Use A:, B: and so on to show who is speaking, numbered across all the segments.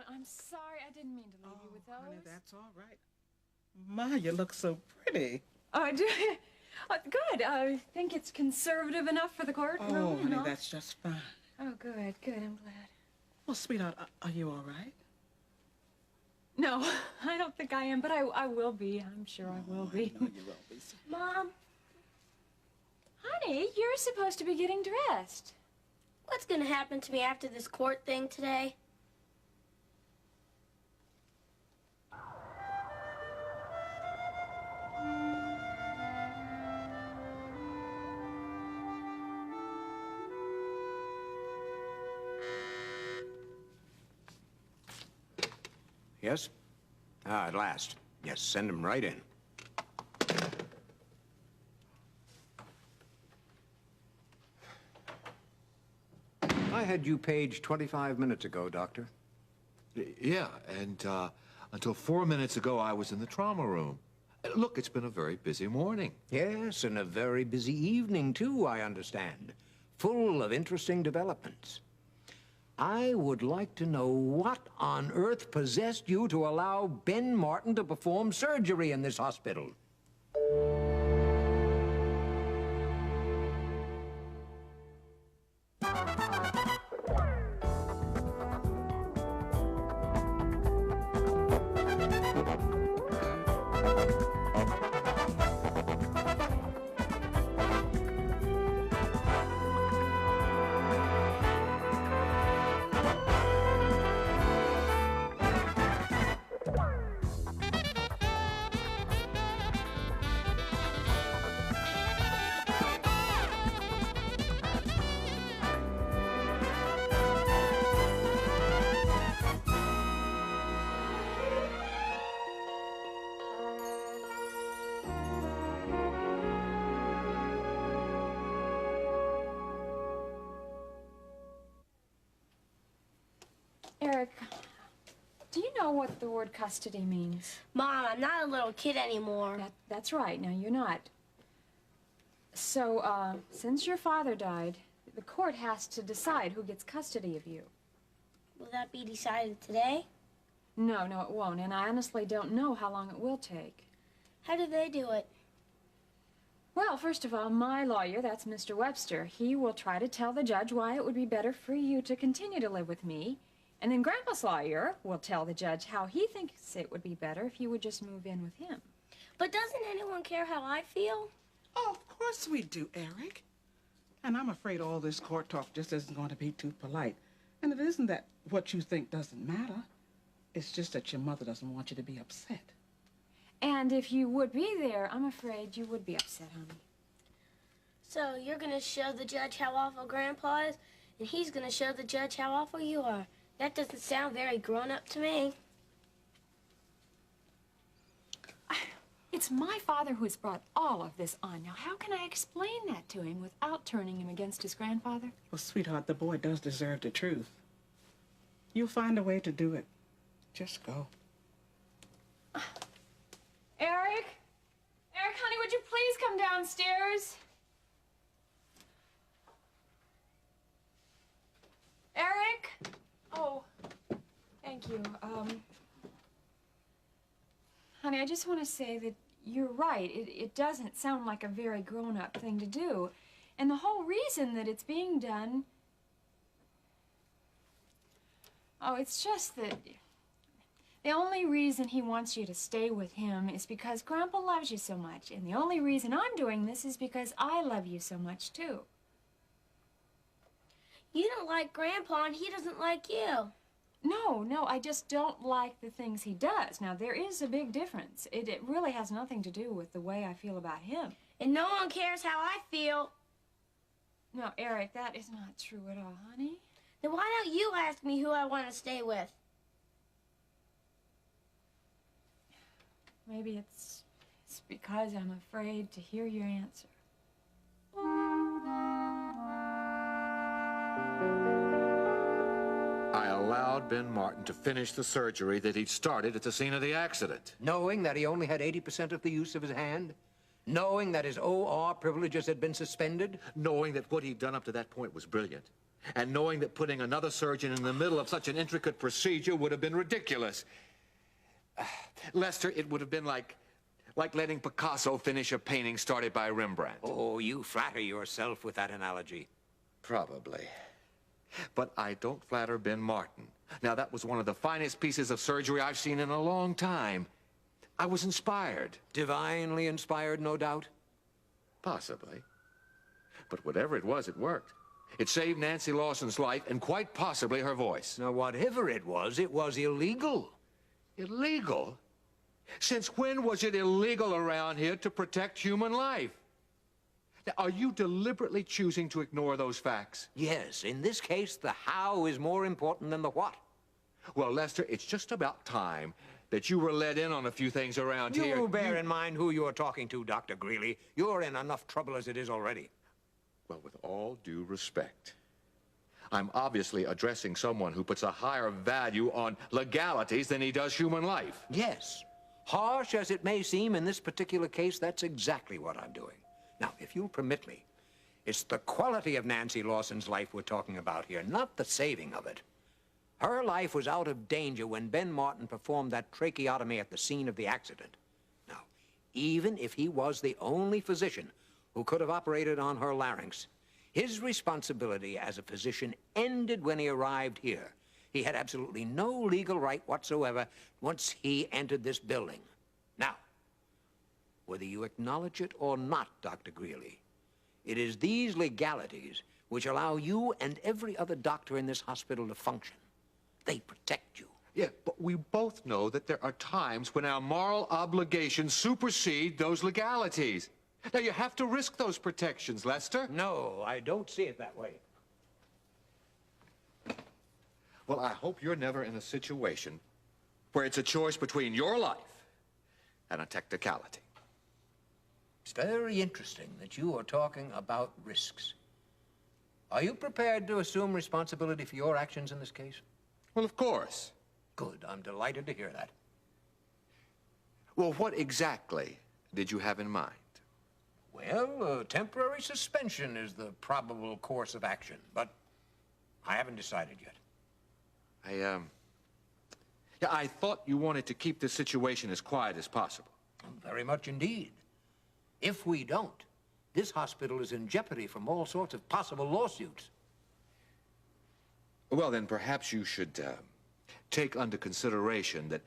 A: I'm sorry. I didn't mean to leave you with those.
B: Honey, that's all right. Ma, you look so pretty.
A: Oh, do you? Oh, good. I think it's conservative enough for the courtroom.
B: Oh, honey, that's just fine.
A: Oh, good, good. I'm glad.
B: Well, sweetheart, are you all right?
A: No, I don't think I am, but I will be. I'm sure I will be.
B: I know you will be.
C: Mom.
A: Honey, you're supposed to be getting dressed.
C: What's gonna happen to me after this court thing today?
D: Yes? Ah, at last. Yes, send him right in. I had you paged 25 minutes ago, Doctor.
E: Yeah, and until 4 minutes ago, I was in the trauma room. Look, it's been a very busy morning.
D: Yes, and a very busy evening, too, I understand. Full of interesting developments. I would like to know what on earth possessed you to allow Ben Martin to perform surgery in this hospital.
A: Eric, do you know what the word custody means?
C: Mom, I'm not a little kid anymore.
A: That's right. Now, you're not. So, since your father died, the court has to decide who gets custody of you.
C: Will that be decided today?
A: No, it won't, and I honestly don't know how long it will take.
C: How do they do it?
A: Well, first of all, my lawyer, that's Mr. Webster, he will try to tell the judge why it would be better for you to continue to live with me. And then Grandpa's lawyer will tell the judge how he thinks it would be better if you would just move in with him.
C: But doesn't anyone care how I feel?
B: Oh, of course we do, Eric. And I'm afraid all this court talk just isn't going to be too polite. And it isn't that what you think doesn't matter. It's just that your mother doesn't want you to be upset.
A: And if you would be there, I'm afraid you would be upset, honey.
C: So you're gonna show the judge how awful Grandpa is, and he's gonna show the judge how awful you are. That doesn't sound very grown-up to me.
A: It's my father who has brought all of this on. Now, how can I explain that to him without turning him against his grandfather?
B: Well, sweetheart, the boy does deserve the truth. You'll find a way to do it. Just go.
A: Eric? Eric, honey, would you please come downstairs? Eric? Oh, thank you. Honey, I just want to say that you're right. It doesn't sound like a very grown-up thing to do. And the whole reason that it's being done... Oh, it's just that... The only reason he wants you to stay with him is because Grandpa loves you so much. And the only reason I'm doing this is because I love you so much, too.
C: You don't like Grandpa, and he doesn't like you.
A: No, I just don't like the things he does. Now, there is a big difference. It really has nothing to do with the way I feel about him.
C: And no one cares how I feel.
A: No, Eric, that is not true at all, honey.
C: Then why don't you ask me who I want to stay with?
A: Maybe it's because I'm afraid to hear your answer.
E: I allowed Ben Martin to finish the surgery that he'd started at the scene of the accident.
D: Knowing that he only had 80% of the use of his hand? Knowing that his OR privileges had been suspended?
E: Knowing that what he'd done up to that point was brilliant. And knowing that putting another surgeon in the middle of such an intricate procedure would have been ridiculous. Lester, it would have been like letting Picasso finish a painting started by Rembrandt.
D: Oh, you flatter yourself with that analogy.
E: Probably. But I don't flatter Ben Martin. Now, that was one of the finest pieces of surgery I've seen in a long time. I was inspired.
D: Divinely inspired, no doubt.
E: Possibly. But whatever it was, it worked. It saved Nancy Lawson's life and quite possibly her voice.
D: Now, whatever it was illegal.
E: Illegal? Since when was it illegal around here to protect human life? Now, are you deliberately choosing to ignore those facts?
D: Yes, in this case, the how is more important than the what.
E: Well, Lester, it's just about time that you were let in on a few things around here.
D: You bear in mind who you're talking to, Dr. Greeley. You're in enough trouble as it is already.
E: Well, with all due respect, I'm obviously addressing someone who puts a higher value on legalities than he does human life.
D: Yes. Harsh as it may seem in this particular case, that's exactly what I'm doing. Now, if you'll permit me, it's the quality of Nancy Lawson's life we're talking about here, not the saving of it. Her life was out of danger when Ben Martin performed that tracheotomy at the scene of the accident. Now, even if he was the only physician who could have operated on her larynx, his responsibility as a physician ended when he arrived here. He had absolutely no legal right whatsoever once he entered this building. Now, whether you acknowledge it or not, Dr. Greeley, it is these legalities which allow you and every other doctor in this hospital to function. They protect you.
E: Yeah, but we both know that there are times when our moral obligations supersede those legalities. Now, you have to risk those protections, Lester.
D: No, I don't see it that way.
E: Well, I hope you're never in a situation where it's a choice between your life and a technicality.
D: It's very interesting that you are talking about risks. Are you prepared to assume responsibility for your actions in this case?
E: Well, of course.
D: Good. I'm delighted to hear that.
E: Well, what exactly did you have in mind?
D: Well, a temporary suspension is the probable course of action, but I haven't decided yet.
E: Yeah, I thought you wanted to keep this situation as quiet as possible.
D: Very much indeed. If we don't, this hospital is in jeopardy from all sorts of possible lawsuits.
E: Well, then perhaps you should take under consideration that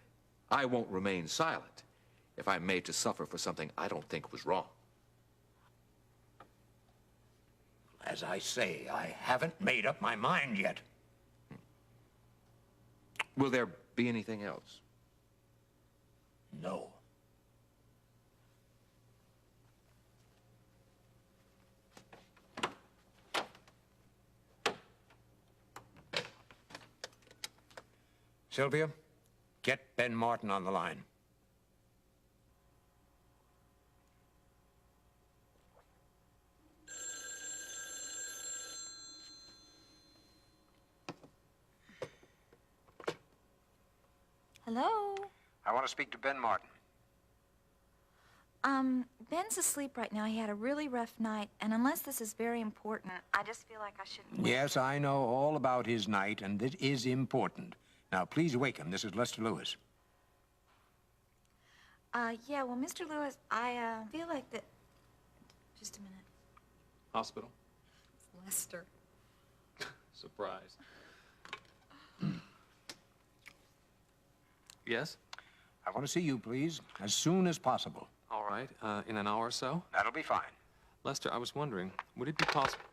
E: I won't remain silent if I'm made to suffer for something I don't think was wrong.
D: As I say, I haven't made up my mind yet.
E: Will there be anything else?
D: No. Sylvia, get Ben Martin on the line.
F: Hello?
D: I want to speak to Ben Martin.
F: Ben's asleep right now. He had a really rough night, and unless this is very important, I just feel like I shouldn't wake
D: Yes,
F: him.
D: I know all about his night, and it is important. Now, please wake him. This is Lester Lewis.
F: Yeah, well, Mr. Lewis, I feel like that... Just a minute.
G: Hospital.
F: It's Lester.
G: Surprise. Yes?
D: I want to see you, please, as soon as possible.
G: All right. In an hour or so?
D: That'll be fine.
G: Lester, I was wondering, would it be possible...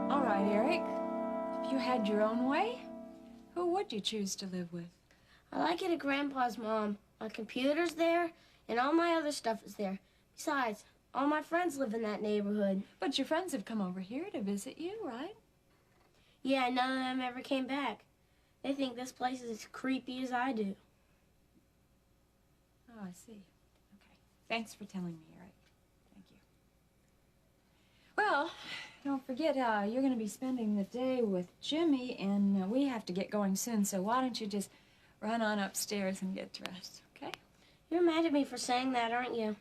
A: All right, Eric. If you had your own way, who would you choose to live with?
C: I like it at Grandpa's, Mom. My computer's there, and all my other stuff is there. Besides, all my friends live in that neighborhood.
A: But your friends have come over here to visit you, right?
C: Yeah, none of them ever came back. They think this place is as creepy as I do.
A: Oh, I see. Okay. Thanks for telling me, Eric. Thank you. Well, don't forget, you're going to be spending the day with Jimmy, and we have to get going soon, so why don't you just run on upstairs and get dressed, okay?
C: You're mad at me for saying that, aren't you?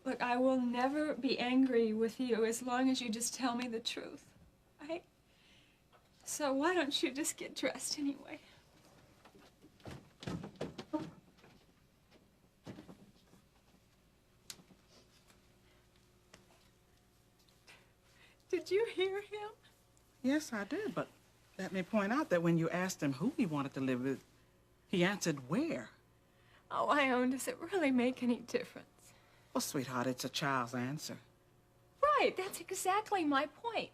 A: Look, I will never be angry with you as long as you just tell me the truth, right? So why don't you just get dressed anyway? Did you hear him?
B: Yes, I did, but let me point out that when you asked him who he wanted to live with, he answered where.
A: Oh, Ione, does it really make any difference?
B: Well, sweetheart, it's a child's answer.
A: Right, that's exactly my point.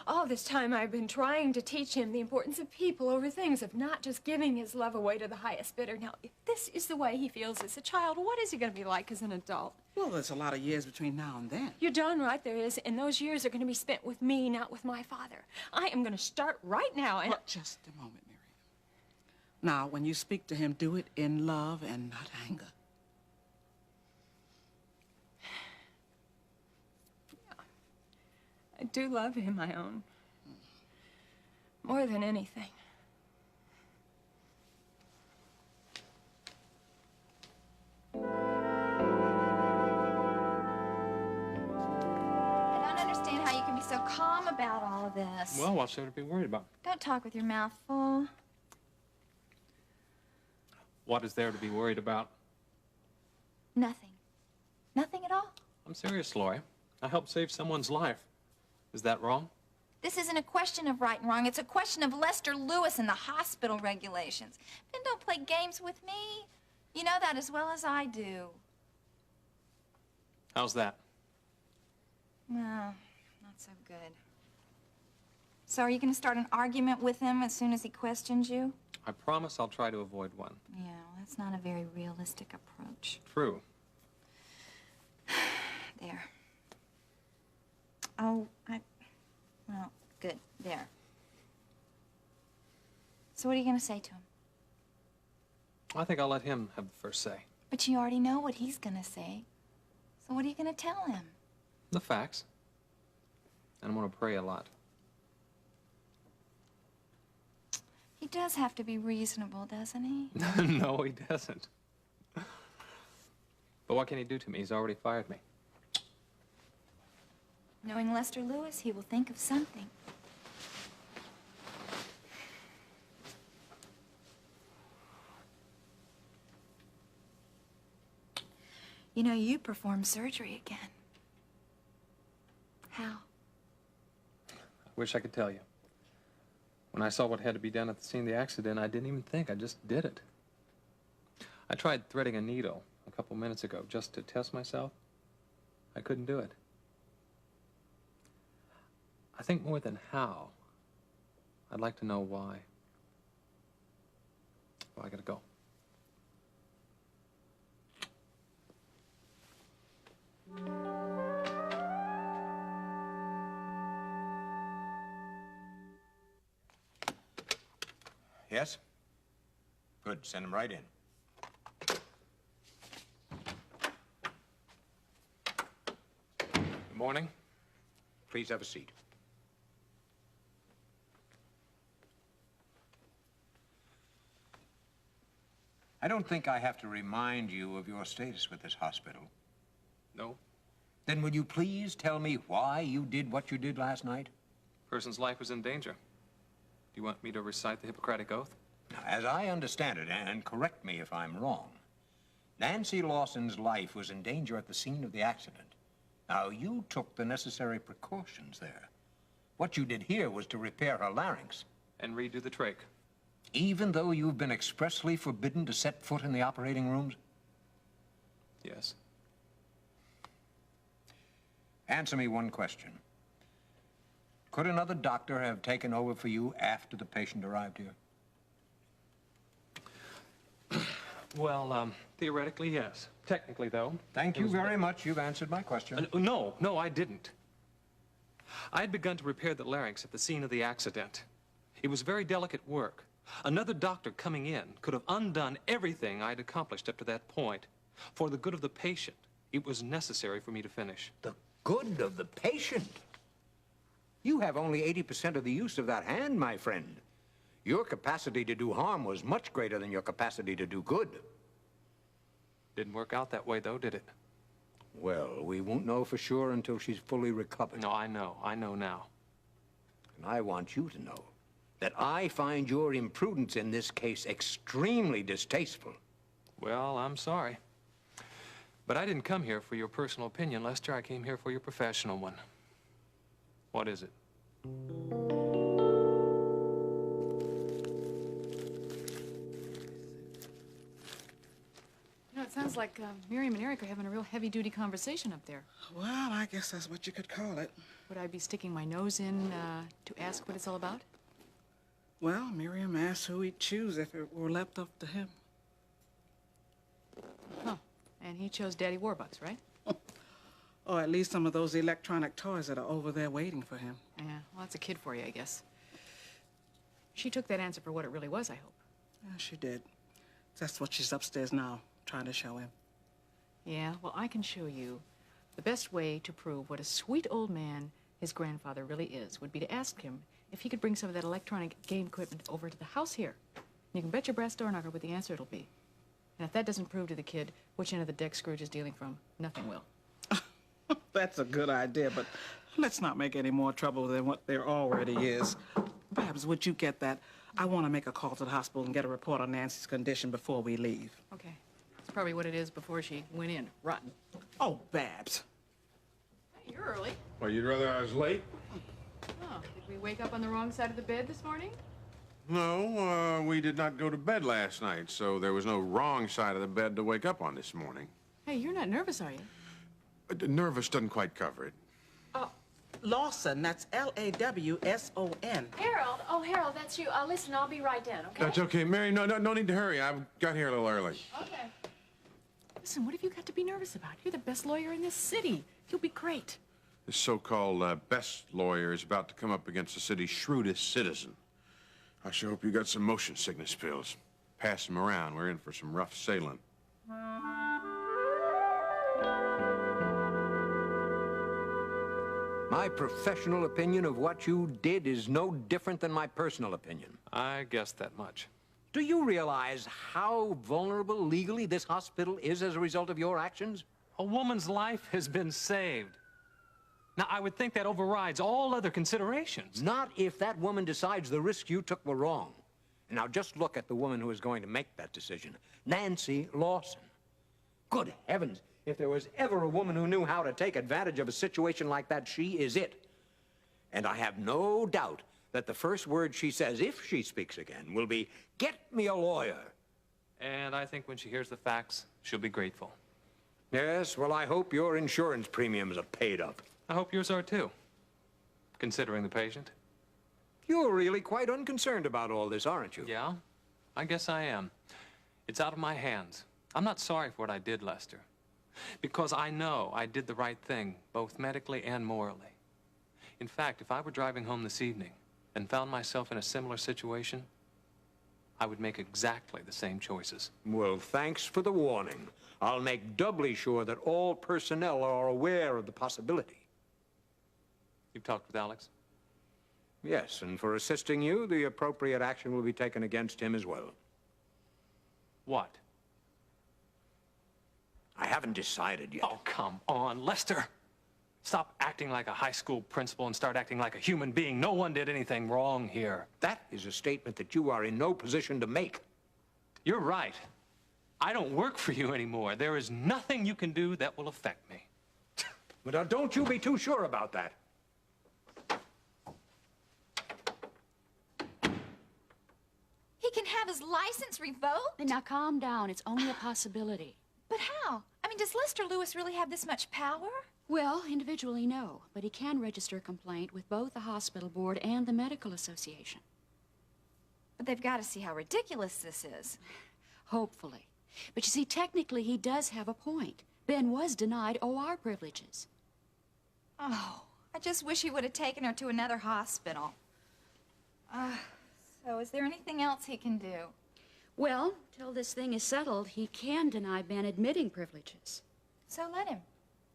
A: All this time I've been trying to teach him the importance of people over things, of not just giving his love away to the highest bidder. Now, if this is the way he feels as a child, what is he going to be like as an adult?
B: Well, there's a lot of years between now and then.
A: You're darn right there is, and those years are going to be spent with me, not with my father. I am going to start right now and...
B: Well, just a moment, Miriam. Now, when you speak to him, do it in love and not anger.
A: I do love him, Ione. More than anything.
F: I don't understand how you can be so calm about all of this.
G: Well, what's there to be worried about?
F: Don't talk with your mouth full.
G: What is there to be worried about?
F: Nothing. Nothing at all.
G: I'm serious, Lori. I helped save someone's life. Is that wrong?
F: This isn't a question of right and wrong. It's a question of Lester Lewis and the hospital regulations. Ben, don't play games with me. You know that as well as I do.
G: How's that?
F: No, not so good. So are you going to start an argument with him as soon as he questions you?
G: I promise I'll try to avoid one.
F: Yeah, that's not a very realistic approach.
G: True.
F: There. Oh, well, good. There. So what are you going to say to him?
G: I think I'll let him have the first say.
F: But you already know what he's going to say. So what are you going to tell him?
G: The facts. And I'm going to pray a lot.
F: He does have to be reasonable, doesn't he?
G: No, he doesn't. But what can he do to me? He's already fired me.
F: Knowing Lester Lewis, he will think of something. You know, you performed surgery again. How?
G: I wish I could tell you. When I saw what had to be done at the scene of the accident, I didn't even think. I just did it. I tried threading a needle a couple minutes ago just to test myself. I couldn't do it. I think more than how, I'd like to know why. Well, I gotta go.
D: Yes? Good. Send him right in.
G: Good morning.
D: Please have a seat. I don't think I have to remind you of your status with this hospital.
G: No.
D: Then will you please tell me why you did what you did last night?
G: Person's life was in danger. Do you want me to recite the Hippocratic Oath?
D: Now, as I understand it, and correct me if I'm wrong, Nancy Lawson's life was in danger at the scene of the accident. Now, you took the necessary precautions there. What you did here was to repair her larynx.
G: And redo the trach.
D: Even though you've been expressly forbidden to set foot in the operating rooms?
G: Yes.
D: Answer me one question. Could another doctor have taken over for you after the patient arrived here?
G: Well, theoretically, yes. Technically, though.
D: Thank you very much. You've answered my question.
G: No, I didn't. I had begun to repair the larynx at the scene of the accident. It was very delicate work. Another doctor coming in could have undone everything I'd accomplished up to that point. For the good of the patient, it was necessary for me to finish.
D: The good of the patient? You have only 80% of the use of that hand, my friend. Your capacity to do harm was much greater than your capacity to do good.
G: Didn't work out that way, though, did it?
D: Well, we won't know for sure until she's fully recovered.
G: No, I know. I know now.
D: And I want you to know that I find your imprudence in this case extremely distasteful.
G: Well, I'm sorry. But I didn't come here for your personal opinion, Lester. I came here for your professional one. What is it?
H: You know, it sounds like Miriam and Eric are having a real heavy-duty conversation up there.
B: Well, I guess that's what you could call it.
H: Would I be sticking my nose in to ask what it's all about?
B: Well, Miriam asked who he'd choose if it were left up to him.
H: Huh. And he chose Daddy Warbucks, right?
B: Or at least some of those electronic toys that are over there waiting for him.
H: Yeah, well, that's a kid for you, I guess. She took that answer for what it really was, I hope.
B: Yeah, she did. That's what she's upstairs now, trying to show him.
H: Yeah, well, I can show you the best way to prove what a sweet old man his grandfather really is would be to ask him if he could bring some of that electronic game equipment over to the house here. You can bet your brass door knocker what the answer it'll be. And if that doesn't prove to the kid which end of the deck Scrooge is dealing from, nothing will.
B: That's a good idea, but let's not make any more trouble than what there already is. Babs, would you get that? I want to make a call to the hospital and get a report on Nancy's condition before we leave.
H: Okay. That's probably what it is before she went in. Rotten.
B: Oh, Babs.
H: Hey, you're early.
I: Well, you'd rather I was late?
H: Oh, did we wake up on the wrong side of the bed this morning?
I: No, we did not go to bed last night, so there was no wrong side of the bed to wake up on this morning.
H: Hey, you're not nervous, are you?
I: Nervous doesn't quite cover it.
B: Lawson, that's Lawson.
A: Harold, oh, Harold, that's you. Listen, I'll be right down, okay?
I: That's okay. Mary, no need to hurry. I got here a little early.
A: Okay.
H: Listen, what have you got to be nervous about? You're the best lawyer in this city. You'll be great.
I: This so-called best lawyer is about to come up against the city's shrewdest citizen. I sure hope you got some motion sickness pills. Pass them around. We're in for some rough sailing.
D: My professional opinion of what you did is no different than my personal opinion.
G: I guessed that much.
D: Do you realize how vulnerable legally this hospital is as a result of your actions?
G: A woman's life has been saved. Now, I would think that overrides all other considerations.
D: Not if that woman decides the risks you took were wrong. And now just look at the woman who is going to make that decision. Nancy Lawson. Good heavens, if there was ever a woman who knew how to take advantage of a situation like that, she is it. And I have no doubt that the first word she says, if she speaks again, will be, "Get me a lawyer."
G: And I think when she hears the facts, she'll be grateful.
D: Yes, well, I hope your insurance premiums are paid up.
G: I hope yours are too, considering the patient.
D: You're really quite unconcerned about all this, aren't you?
G: Yeah, I guess I am. It's out of my hands. I'm not sorry for what I did, Lester, because I know I did the right thing, both medically and morally. In fact, if I were driving home this evening and found myself in a similar situation, I would make exactly the same choices.
D: Well, thanks for the warning. I'll make doubly sure that all personnel are aware of the possibility.
G: You've talked with Alex?
D: Yes, and for assisting you, the appropriate action will be taken against him as well.
G: What?
D: I haven't decided yet.
G: Oh, come on, Lester. Stop acting like a high school principal and start acting like a human being. No one did anything wrong here.
D: That is a statement that you are in no position to make.
G: You're right. I don't work for you anymore. There is nothing you can do that will affect me.
D: But now, don't you be too sure about that.
F: He can have his license revoked?
J: Now calm down. It's only a possibility.
F: But how? I mean, does Lester Lewis really have this much power?
J: Well, individually, no. But he can register a complaint with both the hospital board and the medical association.
F: But they've got to see how ridiculous this is.
J: Hopefully. But you see, technically, he does have a point. Ben was denied OR privileges.
F: Oh, I just wish he would have taken her to another hospital. So is there anything else he can do?
J: Well, till this thing is settled, he can deny Ben admitting privileges.
F: So let him.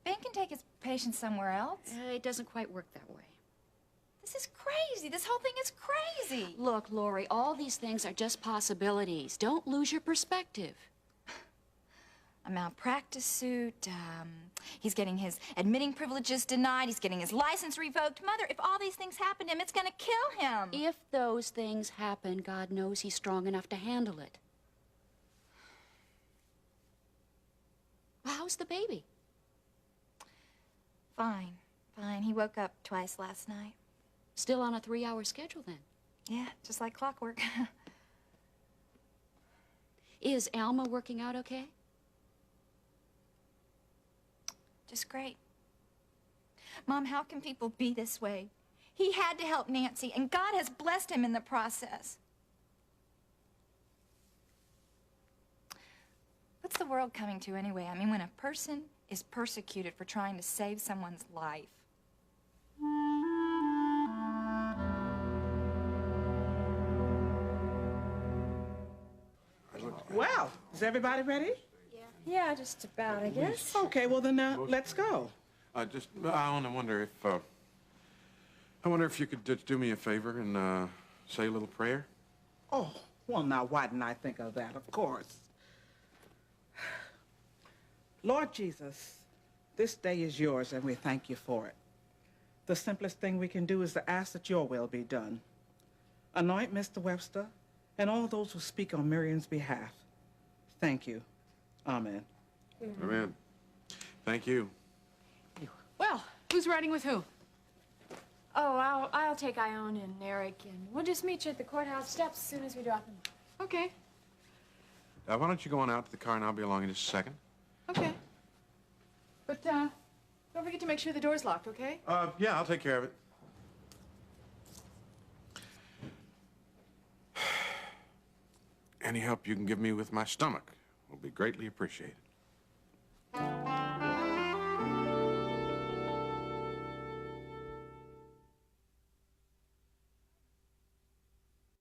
F: Ben can take his patients somewhere else.
J: It doesn't quite work that way.
F: This is crazy. This whole thing is crazy.
J: Look, Lori, all these things are just possibilities. Don't lose your perspective.
F: A malpractice suit, he's getting his admitting privileges denied, he's getting his license revoked. Mother, if all these things happen to him, it's gonna kill him.
J: If those things happen, God knows he's strong enough to handle it. Well, how's the baby?
F: Fine, fine. He woke up twice last night.
J: Still on a 3-hour schedule, then?
F: Yeah, just like clockwork.
J: Is Alma working out okay?
F: Just great. Mom, how can people be this way? He had to help Nancy, and God has blessed him in the process. What's the world coming to anyway? I mean, when a person is persecuted for trying to save someone's life.
B: Well, is everybody ready?
A: Yeah, just about, I guess.
B: Okay, well then let's go.
I: I wonder if you could just do me a favor and say a little prayer.
B: Oh, well now, why didn't I think of that? Of course. Lord Jesus, this day is yours and we thank you for it. The simplest thing we can do is to ask that your will be done. Anoint Mr. Webster and all those who speak on Miriam's behalf. Thank you. Amen.
I: Amen. Thank you.
H: Well, who's riding with who?
A: Oh, I'll take Ione and Eric, and we'll just meet you at the courthouse steps as soon as we drop them.
H: Okay,
I: Why don't you go on out to the car and I'll be along in just a second?
H: okay. But, don't forget to make sure the door's locked, okay?
I: Yeah, I'll take care of it. Any help you can give me with my stomach will be greatly appreciated.